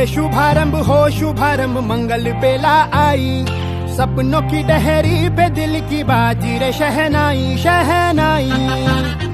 शुभारंभ मंगल बेला आई, सपनों की डहरी पे दिल की बाजी रे शहनाई शहनाई।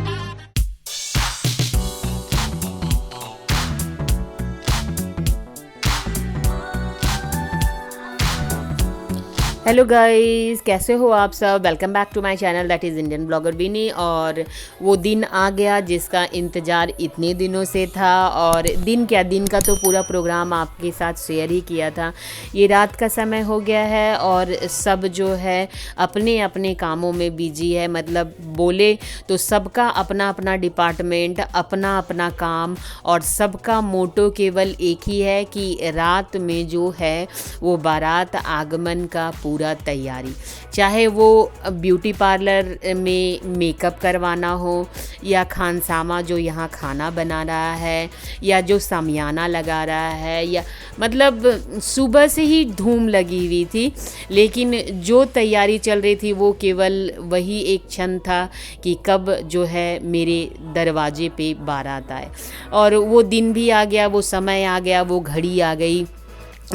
हेलो गाइस, कैसे हो आप सब। Welcome back to my channel that is Indian blogger Vini. और वो दिन आ गया जिसका इंतज़ार इतने दिनों से था, और दिन का तो पूरा प्रोग्राम आपके साथ शेयर ही किया था। ये रात का समय हो गया है और सब जो है अपने अपने कामों में बिजी है। मतलब बोले तो सबका अपना अपना डिपार्टमेंट, अपना अपना काम, और सबका मोटो केवल एक ही है कि रात में जो है वो बारात आगमन का पूरा तैयारी, चाहे वो ब्यूटी पार्लर में मेकअप करवाना हो, या खानसामा जो यहाँ खाना बना रहा है, या जो सामियाना लगा रहा है, या मतलब सुबह से ही धूम लगी हुई थी। लेकिन जो तैयारी चल रही थी वो केवल वही एक क्षण था कि कब जो है मेरे दरवाजे पे बारात आए। और वो दिन भी आ गया, वो समय आ गया, वो घड़ी आ गई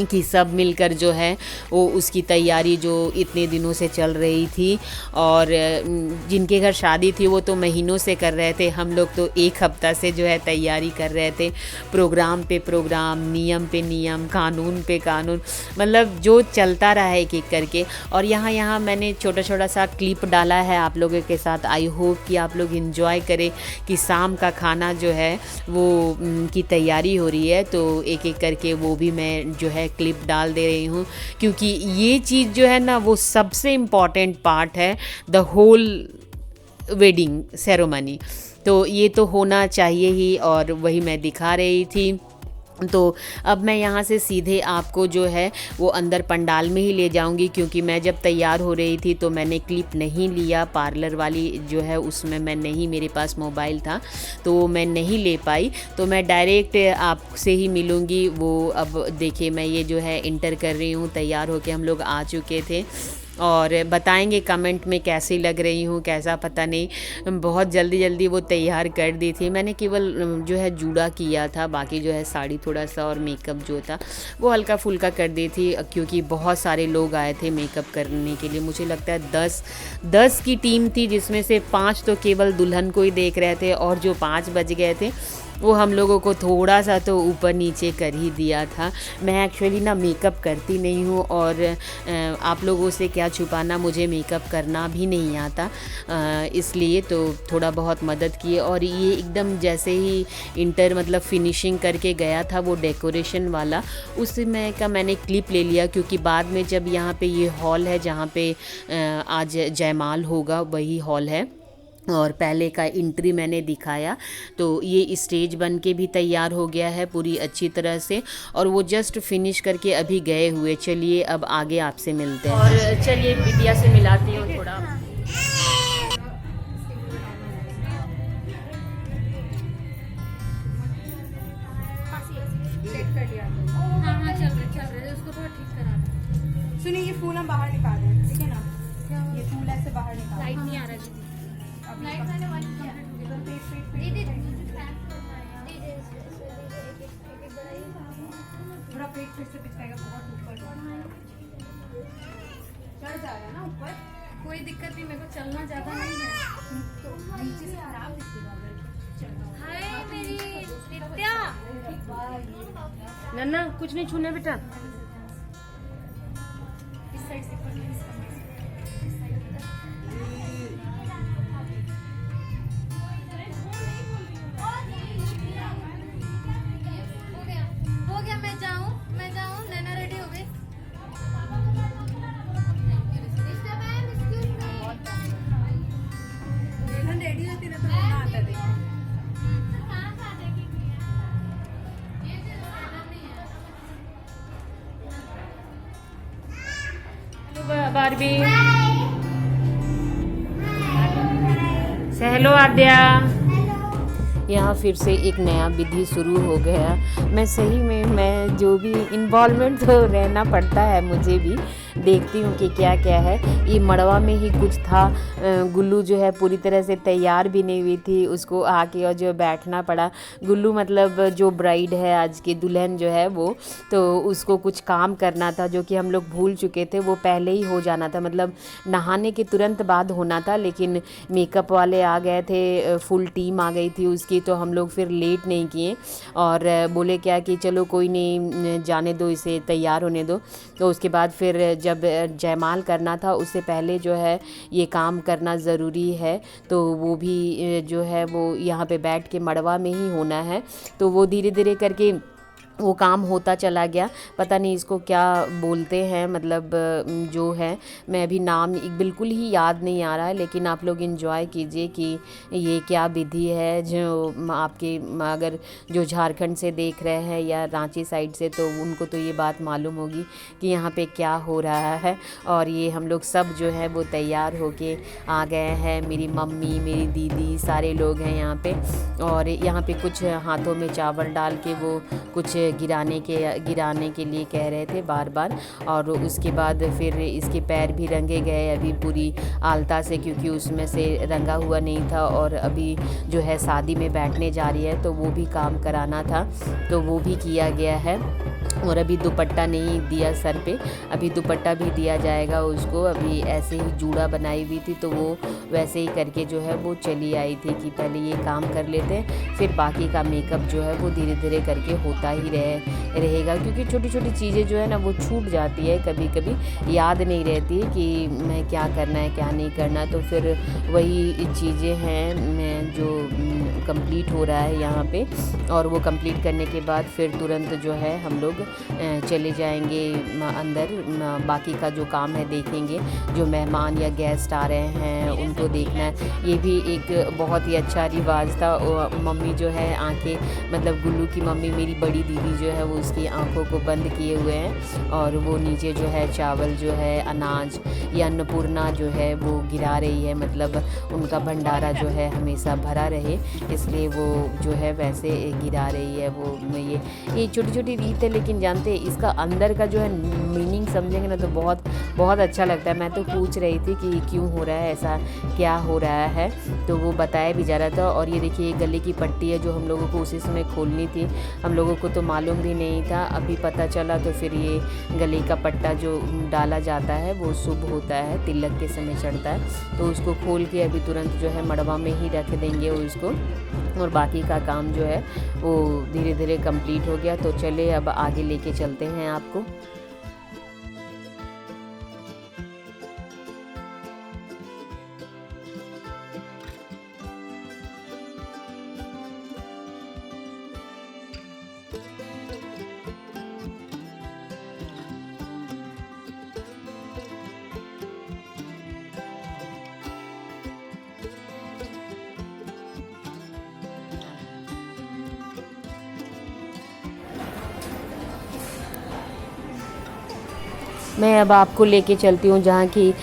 कि सब मिलकर जो है वो उसकी तैयारी जो इतने दिनों से चल रही थी। और जिनके घर शादी थी वो तो महीनों से कर रहे थे, हम लोग तो एक हफ्ता से जो है तैयारी कर रहे थे। प्रोग्राम पे प्रोग्राम, नियम पे नियम, कानून पे कानून, मतलब जो चलता रहा है एक एक करके। और यहाँ मैंने छोटा छोटा सा क्लिप डाला है आप लोगों के साथ। आई होप कि आप लोग इन्जॉय करें कि शाम का खाना जो है वो की तैयारी हो रही है। तो एक एक करके वो भी मैं जो है क्लिप डाल दे रही हूँ, क्योंकि ये चीज़ जो है ना वो सबसे इम्पॉर्टेंट पार्ट है द होल वेडिंग सेरेमनी। तो ये तो होना चाहिए ही, और वही मैं दिखा रही थी। तो अब मैं यहाँ से सीधे आपको जो है वो अंदर पंडाल में ही ले जाऊँगी, क्योंकि मैं जब तैयार हो रही थी तो मैंने क्लिप नहीं लिया पार्लर वाली जो है उसमें, मैं नहीं, मेरे पास मोबाइल था तो मैं नहीं ले पाई। तो मैं डायरेक्ट आपसे ही मिलूँगी। वो अब देखिए मैं ये जो है इंटर कर रही हूँ, तैयार होके हम लोग आ चुके थे, और बताएंगे कमेंट में कैसी लग रही हूँ, कैसा पता नहीं। बहुत जल्दी वो तैयार कर दी थी मैंने, केवल जो है जूड़ा किया था, बाकी जो है साड़ी थोड़ा सा और मेकअप जो था वो हल्का फुल्का कर दी थी, क्योंकि बहुत सारे लोग आए थे मेकअप करने के लिए। मुझे लगता है 10 की टीम थी, जिसमें से 5 तो केवल दुल्हन को ही देख रहे थे, और जो 5 बज गए थे वो हम लोगों को थोड़ा सा तो ऊपर नीचे कर ही दिया था। मैं एक्चुअली ना मेकअप करती नहीं हूँ, और आप लोगों से क्या छुपाना, मुझे मेकअप करना भी नहीं आता, इसलिए तो थोड़ा बहुत मदद किए। और ये एकदम जैसे ही इंटर मतलब फिनिशिंग करके गया था वो डेकोरेशन वाला, उस समय का मैंने क्लिप ले लिया, क्योंकि बाद में जब यहाँ पे ये हॉल है जहाँ पे आज जयमाल होगा, वही हॉल है, और पहले का एंट्री मैंने दिखाया। तो ये स्टेज बन के भी तैयार हो गया है पूरी अच्छी तरह से, और वो जस्ट फिनिश करके अभी गए हुए। चलिए अब आगे आपसे मिलते हैं, और चलिए बिटिया से मिलाती हूँ थोड़ा। सुनिए, ये फूल हम बाहर निकाल रहे हैं, ठीक है ना। ये फूल ऐसे बाहर निकाल, लाइट नहीं आ रहा। थोड़ा पेट फिर से पिछाएगा, बहुत ऊपर चढ़ जाएगा ना ऊपर, कोई दिक्कत नहीं, मेरे को चलना ज्यादा नहीं है, तो नीचे से खराब दिखेगा। हाय मेरी विद्या, नन्ना कुछ नहीं छूना बेटा। इस साइड से रेडी होती ना तो ना आता देखो। बारबी से हेलो आद्या। यहाँ फिर से एक नया विधि शुरू हो गया। मैं सही में, मैं जो भी इन्वॉल्वमेंट तो रहना पड़ता है, मुझे भी देखती हूँ कि क्या क्या है। ये मड़वा में ही कुछ था। गुल्लू जो है पूरी तरह से तैयार भी नहीं हुई थी, उसको आके और जो बैठना पड़ा। गुल्लू मतलब जो ब्राइड है, आज की दुल्हन जो है वो, तो उसको कुछ काम करना था जो कि हम लोग भूल चुके थे। वो पहले ही हो जाना था, मतलब नहाने के तुरंत बाद होना था, लेकिन मेकअप वाले आ गए थे, फुल टीम आ गई थी उसकी, तो हम लोग फिर लेट नहीं किए और बोले क्या कि चलो कोई नहीं, जाने दो, इसे तैयार होने दो। तो उसके बाद फिर जब जयमाल करना था उससे पहले जो है ये काम करना ज़रूरी है, तो वो भी जो है वो यहाँ पे बैठ के मड़वा में ही होना है। तो वो धीरे धीरे करके वो काम होता चला गया। पता नहीं इसको क्या बोलते हैं, मतलब जो है, मैं अभी नाम बिल्कुल ही याद नहीं आ रहा है, लेकिन आप लोग एंजॉय कीजिए कि ये क्या विधि है। जो आपके अगर जो झारखंड से देख रहे हैं या रांची साइड से, तो उनको तो ये बात मालूम होगी कि यहाँ पे क्या हो रहा है। और ये हम लोग सब जो है वो तैयार होके आ गए हैं। मेरी मम्मी, मेरी दीदी, सारे लोग हैं यहाँ पे। और यहाँ पे कुछ हाथों में चावल डाल के वो कुछ गिराने के लिए कह रहे थे बार बार। और उसके बाद फिर इसके पैर भी रंगे गए अभी पूरी आलता से, क्योंकि उसमें से रंगा हुआ नहीं था। और अभी जो है शादी में बैठने जा रही है, तो वो भी काम कराना था, तो वो भी किया गया है। और अभी दुपट्टा नहीं दिया सर पे, अभी दुपट्टा भी दिया जाएगा उसको। अभी ऐसे ही जूड़ा बनाई हुई थी, तो वो वैसे ही करके जो है वो चली आई थी कि पहले ये काम कर लेते हैं, फिर बाकी का मेकअप जो है वो धीरे धीरे करके होता ही रहेगा। क्योंकि छोटी छोटी चीज़ें जो है ना वो छूट जाती है, कभी कभी याद नहीं रहती कि मैं क्या करना है क्या नहीं करना। तो फिर वही चीज़ें हैं जो कंप्लीट हो रहा है यहाँ पे। और वो कंप्लीट करने के बाद फिर तुरंत जो है हम लोग चले जाएंगे अंदर, बाकी का जो काम है देखेंगे। जो मेहमान या गेस्ट आ रहे हैं उनको देखना है। ये भी एक बहुत ही अच्छा रिवाज था। मम्मी जो है आंखें, मतलब गुल्लू की मम्मी, मेरी बड़ी दीदी जो है वो उसकी आंखों को बंद किए हुए हैं, और वो नीचे जो है चावल जो है, अनाज या अन्नपूर्णा जो है वो गिरा रही है। मतलब उनका भंडारा जो है हमेशा भरा रहे, इसलिए वो जो है वैसे गिरा रही है। वो ये छोटी छोटी रीत है, लेकिन जानते हैं इसका अंदर का जो है मीनिंग समझेंगे ना तो बहुत बहुत अच्छा लगता है। मैं तो पूछ रही थी कि क्यों हो रहा है ऐसा, क्या हो रहा है, तो वो बताया भी जा रहा था। और ये देखिए गले की पट्टी है जो हम लोगों को उसी समय खोलनी थी, हम लोगों को तो मालूम भी नहीं था, अभी पता चला। तो फिर ये गले का पट्टा जो डाला जाता है वो शुभ होता है, तिलक के समय चढ़ता है, तो उसको खोल के अभी तुरंत जो है मड़वा में ही रख देंगे उसको। और बाकी का काम जो है वो धीरे धीरे कंप्लीट हो गया। तो चले अब आगे लेके चलते हैं आपको। मैं अब आपको लेके चलती हूँ जहाँ की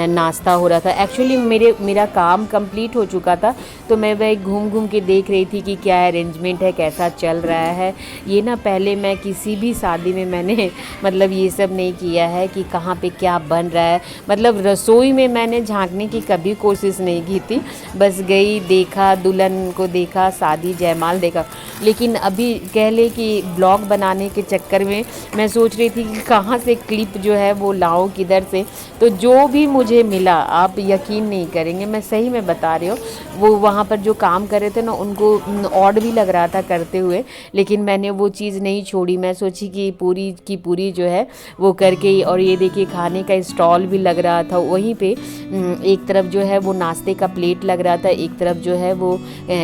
नाश्ता हो रहा था। एक्चुअली मेरा काम कंप्लीट हो चुका था, तो मैं वह घूम घूम के देख रही थी कि क्या अरेंजमेंट है, कैसा चल रहा है। ये ना पहले मैं किसी भी शादी में मैंने मतलब ये सब नहीं किया है कि कहाँ पे क्या बन रहा है। मतलब रसोई में मैंने झांकने की कभी कोशिश नहीं की थी, बस गई, देखा, दुल्हन को देखा, शादी जयमाल देखा। लेकिन अभी कह ले कि ब्लॉग बनाने के चक्कर में मैं सोच रही थी कि कहाँ से क्लिप जो है वो लाऊं, किधर से। तो जो भी मुझे मिला, आप यकीन नहीं करेंगे, मैं सही में बता रही हूँ, वो वहाँ पर जो काम कर रहे थे ना उनको ऑड भी लग रहा था करते हुए, लेकिन मैंने वो चीज़ नहीं छोड़ी। मैं सोची कि पूरी की पूरी जो है वो करके ही। और ये देखिए खाने का स्टॉल भी लग रहा था वहीं पे, एक तरफ जो है वो नाश्ते का प्लेट लग रहा था, एक तरफ जो है वो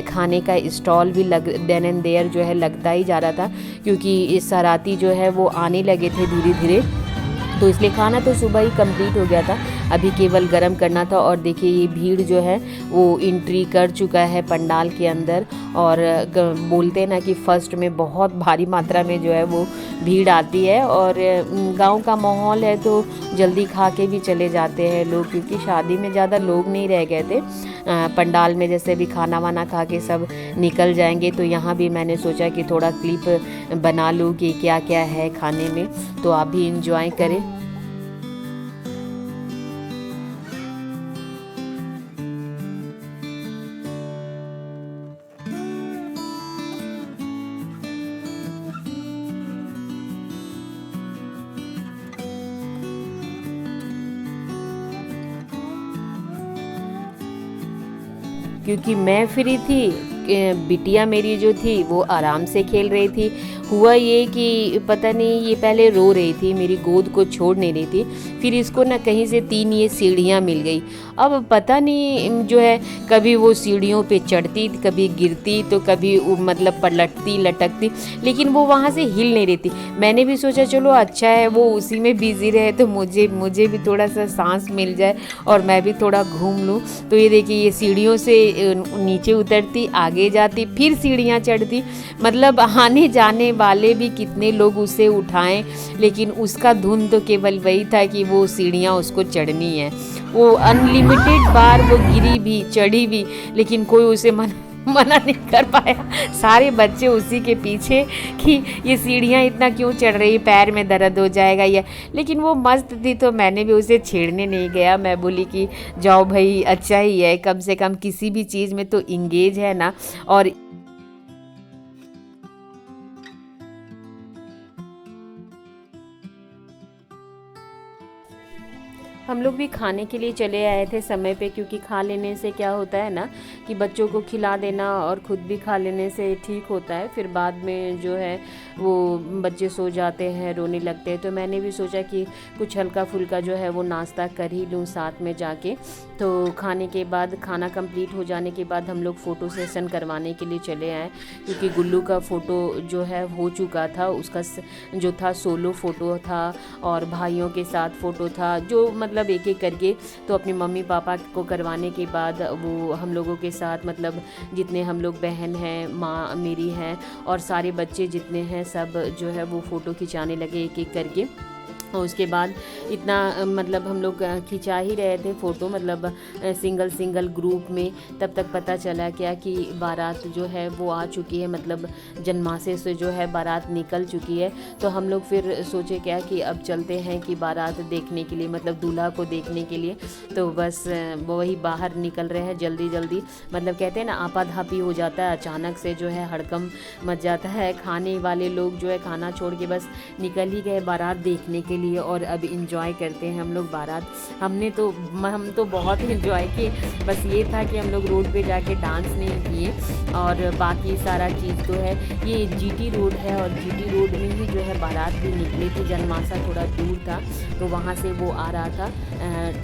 खाने का स्टॉल भी देन एंड देयर जो है लगता ही जा रहा था, क्योंकि इस सराती जो है वो आने लगे थे धीरे धीरे, तो इसलिए खाना तो सुबह ही कंप्लीट हो गया था। अभी केवल गरम करना था। और देखिए ये भीड़ जो है वो एंट्री कर चुका है पंडाल के अंदर। और बोलते हैं ना कि फर्स्ट में बहुत भारी मात्रा में जो है वो भीड़ आती है। और गांव का माहौल है तो जल्दी खा के भी चले जाते हैं लोग, क्योंकि शादी में ज़्यादा लोग नहीं रह गए थे। पंडाल में जैसे भी खाना वाना खा के सब निकल जाएंगे, तो यहाँ भी मैंने सोचा कि थोड़ा क्लिप बना लूँ कि क्या क्या है खाने में, तो आप भी इंजॉय करें। क्योंकि मैं फ्री थी, बिटिया मेरी जो थी वो आराम से खेल रही थी। हुआ ये कि पता नहीं ये पहले रो रही थी, मेरी गोद को छोड़ नहीं रही थी, फिर इसको ना कहीं से 3 ये सीढ़ियाँ मिल गई। अब पता नहीं जो है कभी वो सीढ़ियों पे चढ़ती, कभी गिरती, तो कभी मतलब पलटती लटकती, लेकिन वो वहाँ से हिल नहीं रही थी। मैंने भी सोचा चलो अच्छा है वो उसी में बिजी रहे तो मुझे भी थोड़ा सा सांस मिल जाए और मैं भी थोड़ा घूम लूँ। तो ये देखिए ये सीढ़ियों से नीचे उतरती, आगे जाती, फिर सीढ़ियाँ चढ़ती, मतलब आने जाने वाले भी कितने लोग उसे उठाएं, लेकिन उसका धुन तो केवल वही था कि वो सीढ़ियाँ उसको चढ़नी है। वो अनलिमिटेड बार वो गिरी भी चढ़ी भी, लेकिन कोई उसे मना नहीं कर पाया। सारे बच्चे उसी के पीछे कि ये सीढ़ियाँ इतना क्यों चढ़ रही, पैर में दर्द हो जाएगा या, लेकिन वो मस्त थी तो मैंने भी उसे छेड़ने नहीं गया। मैं बोली कि जाओ भाई अच्छा ही है, कम से कम किसी भी चीज़ में तो इंगेज है ना। और हम लोग भी खाने के लिए चले आए थे समय पे, क्योंकि खा लेने से क्या होता है ना कि बच्चों को खिला देना और ख़ुद भी खा लेने से ठीक होता है। फिर बाद में जो है वो बच्चे सो जाते हैं, रोने लगते हैं। तो मैंने भी सोचा कि कुछ हल्का फुल्का जो है वो नाश्ता कर ही लूँ साथ में जाके। तो खाने के बाद, खाना कंप्लीट हो जाने के बाद हम लोग फ़ोटो सेशन करवाने के लिए चले आए, क्योंकि गुल्लू का फ़ोटो जो है हो चुका था। उसका जो था सोलो फ़ोटो था और भाइयों के साथ फ़ोटो था, जो मतलब एक एक करके। तो अपने मम्मी पापा को करवाने के बाद वो हम लोगों के साथ, मतलब जितने हम लोग बहन हैं, माँ मेरी हैं और सारे बच्चे जितने हैं सब जो है वो फ़ोटो खिंचाने लगे एक एक करके। और उसके बाद इतना मतलब हम लोग खिंचा ही रहे थे फ़ोटो, मतलब सिंगल ग्रुप में। तब तक पता चला क्या कि बारात जो है वो आ चुकी है, मतलब जनमासे से जो है बारात निकल चुकी है। तो हम लोग फिर सोचे क्या कि अब चलते हैं कि बारात देखने के लिए, मतलब दूल्हा को देखने के लिए। तो बस वही बाहर निकल रहे हैं जल्दी, मतलब कहते हैं ना आपाधापी हो जाता है, अचानक से जो है हड़कंप मच जाता है। खाने वाले लोग जो है खाना छोड़ के बस निकल ही गए बारात देखने के लिए। और अब इंजॉय करते हैं हम लोग बारात। हम तो बहुत इंजॉय किए। बस ये था कि हम लोग रोड पे जाके डांस नहीं किए, और बाकी सारा चीज़ तो है। ये जीटी रोड है और जीटी रोड में ही जो है बारात भी निकली थी। जनमासा थोड़ा दूर था तो वहाँ से वो आ रहा था।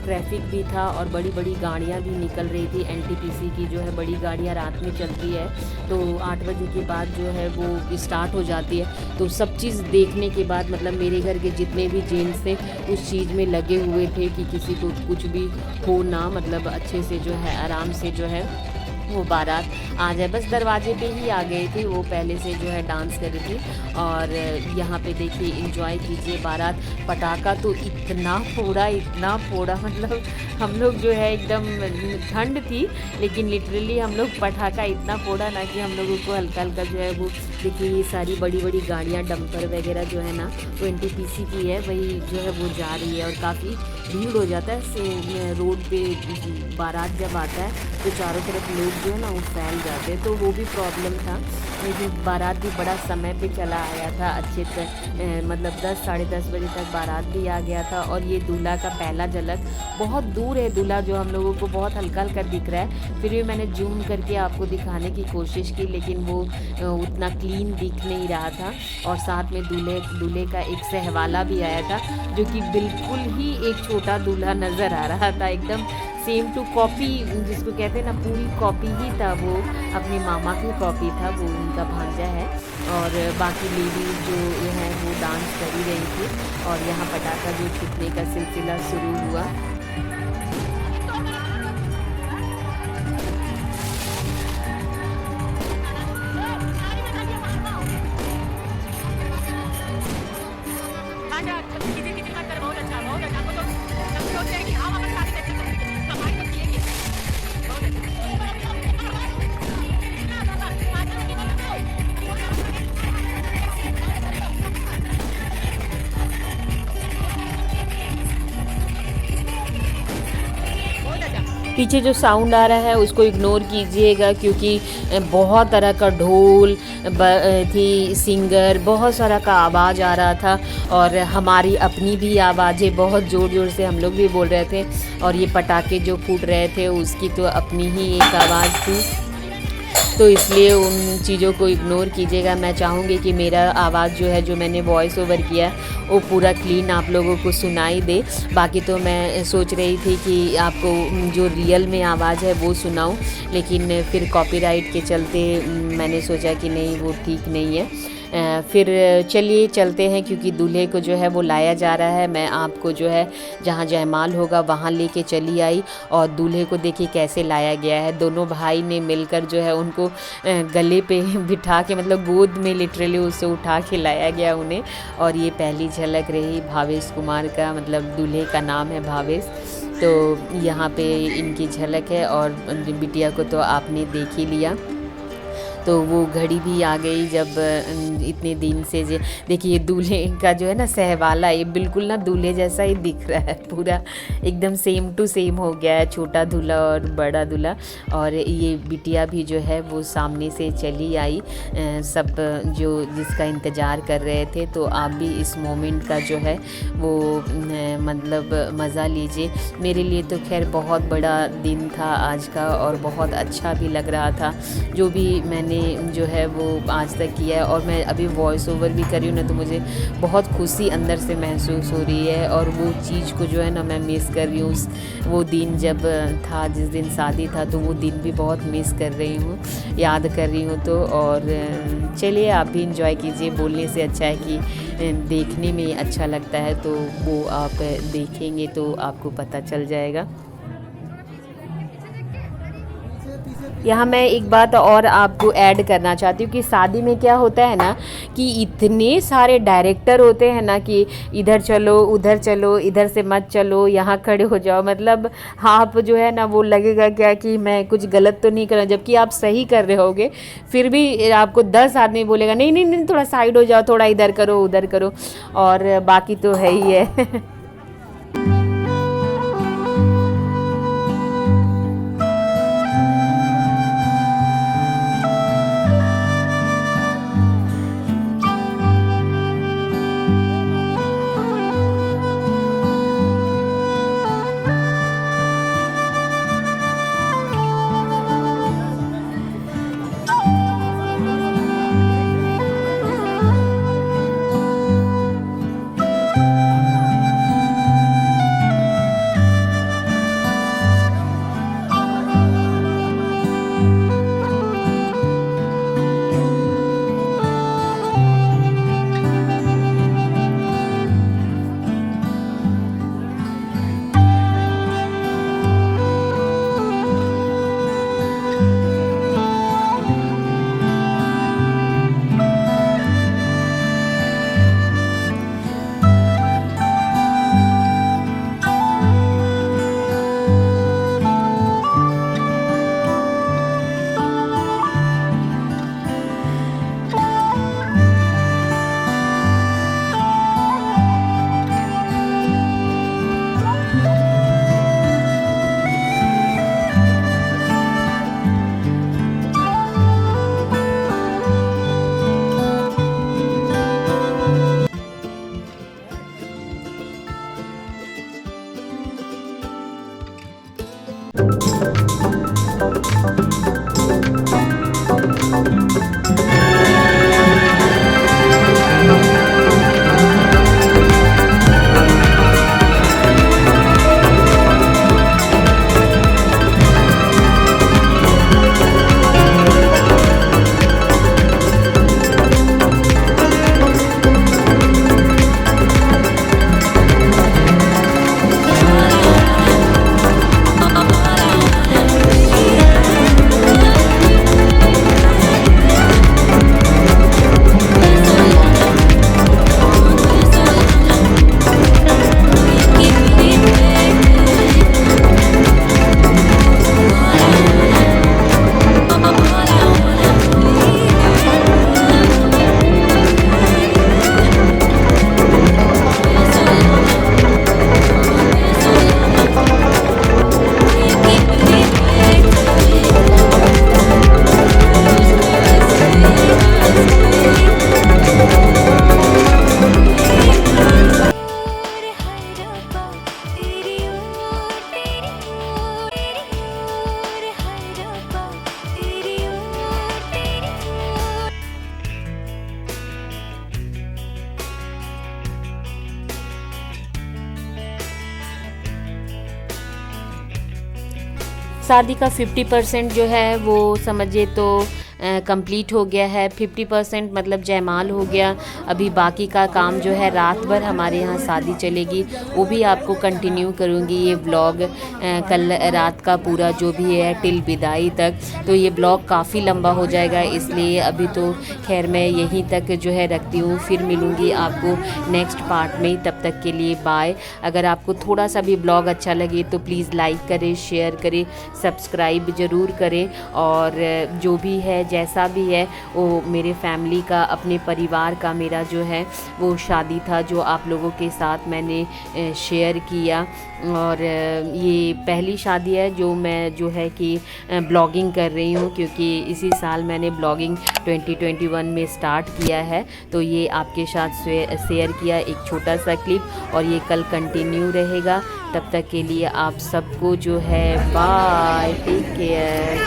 ट्रैफिक भी था और बड़ी बड़ी गाड़ियाँ भी निकल रही थी। एनटीपीसी की जो है बड़ी गाड़ियाँ रात में चलती है, तो 8 बजे के बाद जो है वो स्टार्ट हो जाती है। तो सब चीज़ देखने के बाद, मतलब मेरे घर के जितने भी जेंट्स थे उस चीज़ में लगे हुए थे कि किसी को कुछ भी हो ना, मतलब अच्छे से जो है आराम से जो है वो बारात आ जाए। बस दरवाजे पे ही आ गई थी, वो पहले से जो है डांस कर रही थी। और यहाँ पे देखिए एंजॉय कीजिए बारात। पटाखा तो इतना फोड़ा, मतलब हम लोग जो है एकदम, ठंड थी लेकिन लिटरली हम लोग पटाखा इतना फोड़ा ना कि हम लोगों को हल्का जो है वो, देखिए ये सारी बड़ी गाड़ियाँ डंपर वगैरह जो है ना वो एनटीपीसी की है, वही जो है वो जा रही है। और काफ़ी भीड़ हो जाता है रोड पे बारात जब आता है, तो चारों तरफ लोग जो है ना वो फैल जाते हैं, तो वो भी प्रॉब्लम था। लेकिन बारात भी बड़ा समय पे चला आया था, अच्छे से मतलब 10 साढ़े 10 बजे तक बारात भी आ गया था। और ये दूल्हा का पहला झलक, बहुत दूर है दूल्हा, जो हम लोगों को बहुत हल्का दिख रहा है। फिर भी मैंने जूम करके आपको दिखाने की कोशिश की, लेकिन वो उतना क्लीन दिख नहीं रहा था। और साथ में दूल्हे का एक सहवाला भी आया था, जो कि बिल्कुल ही एक छोटा दूल्हा नज़र आ रहा था, एकदम सेम टू कॉपी, जिसको कहते हैं ना पूरी कॉपी ही था। वो अपने मामा की कॉपी था, वो उनका भांजा है। और बाकी लेडीज जो है वो डांस कर ही रही थी। और यहाँ पटाखा जो छूटने का सिलसिला शुरू हुआ। पीछे जो साउंड आ रहा है उसको इग्नोर कीजिएगा, क्योंकि बहुत तरह का ढोल थी, सिंगर, बहुत सारा का आवाज़ आ रहा था और हमारी अपनी भी आवाज़ें बहुत ज़ोर ज़ोर से हम लोग भी बोल रहे थे, और ये पटाखे जो फूट रहे थे उसकी तो अपनी ही एक आवाज़ थी। तो इसलिए उन चीज़ों को इग्नोर कीजिएगा। मैं चाहूँगी कि मेरा आवाज़ जो है, जो मैंने वॉइस ओवर किया है, वो पूरा क्लीन आप लोगों को सुनाई दे। बाकी तो मैं सोच रही थी कि आपको जो रियल में आवाज़ है वो सुनाऊँ, लेकिन फिर कॉपीराइट के चलते मैंने सोचा कि नहीं, वो ठीक नहीं है। फिर चलिए चलते हैं, क्योंकि दूल्हे को जो है वो लाया जा रहा है। मैं आपको जो है जहाँ जयमाल होगा वहाँ लेके चली आई, और दूल्हे को देखिए कैसे लाया गया है। दोनों भाई ने मिलकर जो है उनको गले पे बिठा के, मतलब गोद में लिटरली उसे उठा के लाया गया उन्हें। और ये पहली झलक रही भावेश कुमार का, मतलब दूल्हे का नाम है भावेश। तो यहाँ पे इनकी झलक है, और बिटिया को तो आपने देख ही लिया। तो वो घड़ी भी आ गई जब इतने दिन से देखिए दूल्हे का जो है ना सहवाला, ये बिल्कुल ना दूल्हे जैसा ही दिख रहा है, पूरा एकदम सेम टू सेम हो गया है, छोटा दूल्हा और बड़ा दूल्हा। और ये बिटिया भी जो है वो सामने से चली आई, सब जो जिसका इंतज़ार कर रहे थे। तो आप भी इस मोमेंट का जो है वो मतलब मज़ा लीजिए। मेरे लिए तो खैर बहुत बड़ा दिन था आज का, और बहुत अच्छा भी लग रहा था जो भी मैंने जो है वो आज तक किया है। और मैं अभी वॉइस ओवर भी कर रही हूँ ना, तो मुझे बहुत खुशी अंदर से महसूस हो रही है, और वो चीज़ को जो है ना मैं मिस कर रही हूँ। वो दिन जब था, जिस दिन शादी था, तो वो दिन भी बहुत मिस कर रही हूँ, याद कर रही हूँ। तो और चलिए आप भी इंजॉय कीजिए। बोलने से अच्छा है कि देखने में अच्छा लगता है, तो वो आप देखेंगे तो आपको पता चल जाएगा। यहाँ मैं एक बात और आपको ऐड करना चाहती हूँ कि शादी में क्या होता है ना, कि इतने सारे डायरेक्टर होते हैं ना, कि इधर चलो, उधर चलो, इधर से मत चलो, यहाँ खड़े हो जाओ। मतलब आप जो है ना, वो लगेगा क्या कि मैं कुछ गलत तो नहीं कर रहा, जबकि आप सही कर रहे होगे, फिर भी आपको 10 आदमी बोलेगा नहीं नहीं नहीं, थोड़ा साइड हो जाओ, थोड़ा इधर करो, उधर करो। और बाकी तो है ही है। शादी का 50% जो है वो समझिए तो कंप्लीट हो गया है। 50% मतलब जयमाल हो गया। अभी बाकी का काम जो है रात भर हमारे यहाँ शादी चलेगी, वो भी आपको कंटिन्यू करूँगी ये ब्लॉग कल रात का पूरा जो भी है टिल विदाई तक। तो ये ब्लॉग काफ़ी लंबा हो जाएगा, इसलिए अभी तो खैर मैं यहीं तक जो है रखती हूँ। फिर मिलूँगी आपको नेक्स्ट पार्ट में, तब तक के लिए बाय। अगर आपको थोड़ा सा भी ब्लॉग अच्छा लगे तो प्लीज़ लाइक करें, शेयर करें, सब्सक्राइब ज़रूर करें। और जो भी है जैसा भी है वो मेरे फैमिली का, अपने परिवार का मेरा जो है वो शादी था जो आप लोगों के साथ मैंने शेयर किया। और ये पहली शादी है जो मैं जो है कि ब्लॉगिंग कर रही हूँ, क्योंकि इसी साल मैंने ब्लॉगिंग 2021 में स्टार्ट किया है। तो ये आपके साथ शेयर किया एक छोटा सा क्लिप, और ये कल कंटिन्यू रहेगा। तब तक के लिए आप सबको जो है बाय, टेक केयर।